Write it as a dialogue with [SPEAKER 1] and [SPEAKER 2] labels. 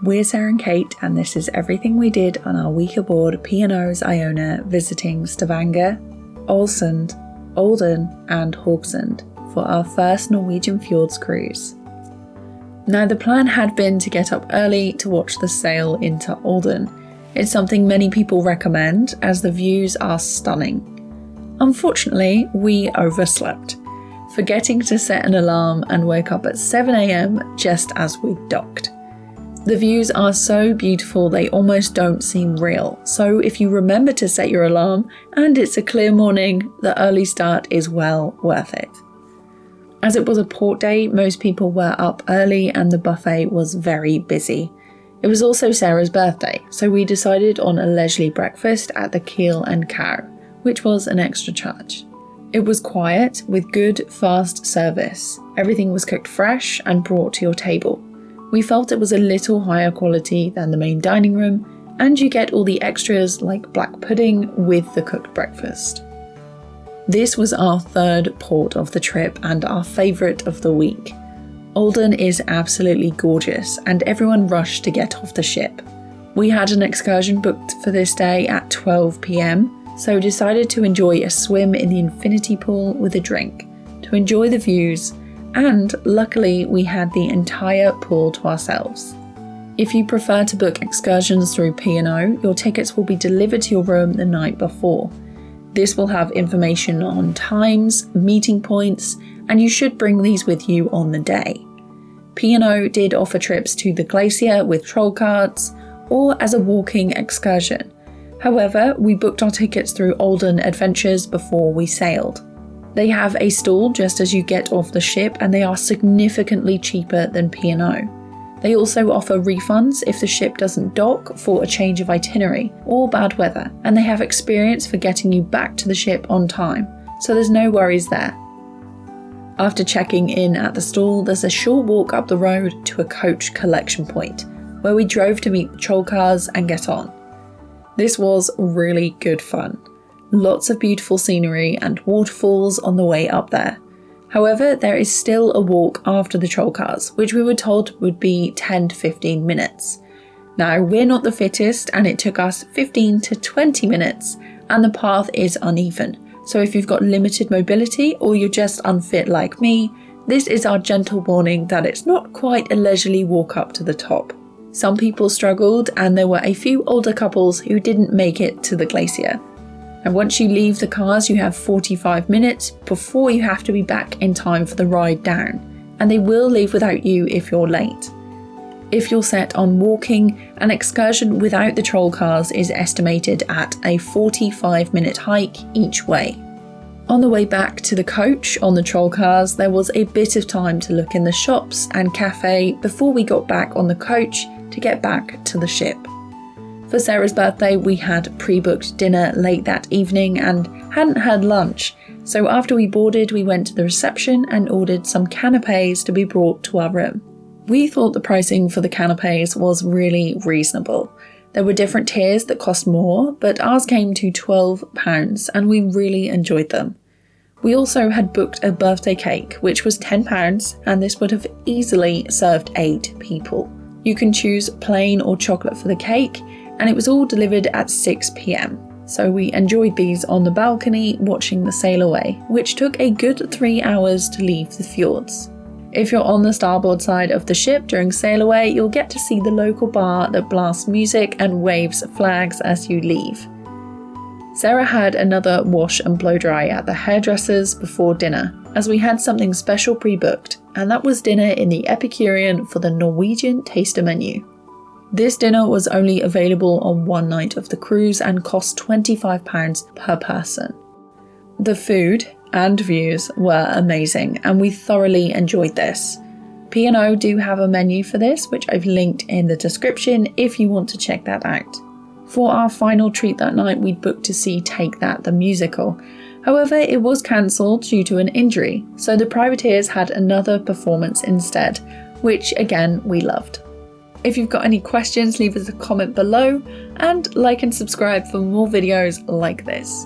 [SPEAKER 1] We're Sarah and Kate, and this is everything we did on our week aboard P&O's IONA visiting Stavanger, Ålesund, Olden and Haugesund for our first Norwegian Fjords cruise. Now, the plan had been to get up early to watch the sail into Olden. It's something many people recommend as the views are stunning. Unfortunately, we overslept, forgetting to set an alarm and woke up at 7 a.m. just as we docked. The views are so beautiful they almost don't seem real, so if you remember to set your alarm and it's a clear morning, the early start is well worth it. As it was a port day, most people were up early and the buffet was very busy. It was also Sarah's birthday, so we decided on a leisurely breakfast at the Keel and Cow, which was an extra charge. It was quiet with good, fast service. Everything was cooked fresh and brought to your table. We felt it was a little higher quality than the main dining room, and you get all the extras like black pudding with the cooked breakfast. This was our third port of the trip and our favourite of the week. Olden is absolutely gorgeous and everyone rushed to get off the ship. We had an excursion booked for this day at 12 p.m, so decided to enjoy a swim in the infinity pool with a drink, to enjoy the views, and luckily we had the entire pool to ourselves. If you prefer to book excursions through P&O, your tickets will be delivered to your room the night before. This will have information on times, meeting points, and you should bring these with you on the day. P&O did offer trips to the Glacier with troll carts or as a walking excursion. However, we booked our tickets through Olden Adventures before we sailed. They have a stall just as you get off the ship and they are significantly cheaper than P&O. They also offer refunds if the ship doesn't dock for a change of itinerary or bad weather, and they have experience for getting you back to the ship on time, so there's no worries there. After checking in at the stall, there's a short walk up the road to a coach collection point, where we drove to meet the troll cars and get on. This was really good fun. Lots of beautiful scenery and waterfalls on the way up there. However, there is still a walk after the troll cars, which we were told would be 10 to 15 minutes. Now, we're not the fittest and it took us 15 to 20 minutes and the path is uneven. So if you've got limited mobility or you're just unfit like me, this is our gentle warning that it's not quite a leisurely walk up to the top. Some people struggled and there were a few older couples who didn't make it to the glacier. And once you leave the cars, you have 45 minutes before you have to be back in time for the ride down, and they will leave without you if you're late. If you're set on walking, an excursion without the troll cars is estimated at a 45-minute hike each way. On the way back to the coach on the troll cars, there was a bit of time to look in the shops and cafe before we got back on the coach to get back to the ship. For Sarah's birthday, we had pre-booked dinner late that evening and hadn't had lunch, so after we boarded, we went to the reception and ordered some canapés to be brought to our room. We thought the pricing for the canapés was really reasonable. There were different tiers that cost more, but ours came to £12 and we really enjoyed them. We also had booked a birthday cake, which was £10, and this would have easily served 8 people. You can choose plain or chocolate for the cake, and it was all delivered at 6 p.m. So we enjoyed these on the balcony watching the sail away, which took a good 3 hours to leave the fjords. If you're on the starboard side of the ship during sail away, you'll get to see the local bar that blasts music and waves flags as you leave. Sarah had another wash and blow dry at the hairdressers before dinner, as we had something special pre-booked, and that was dinner in the Epicurean for the Norwegian Taster Menu. This dinner was only available on one night of the cruise and cost £25 per person. The food and views were amazing and we thoroughly enjoyed this. P&O do have a menu for this, which I've linked in the description if you want to check that out. For our final treat that night, we'd booked to see Take That the musical. However, it was cancelled due to an injury, so the privateers had another performance instead, which again we loved. If you've got any questions, leave us a comment below and like and subscribe for more videos like this.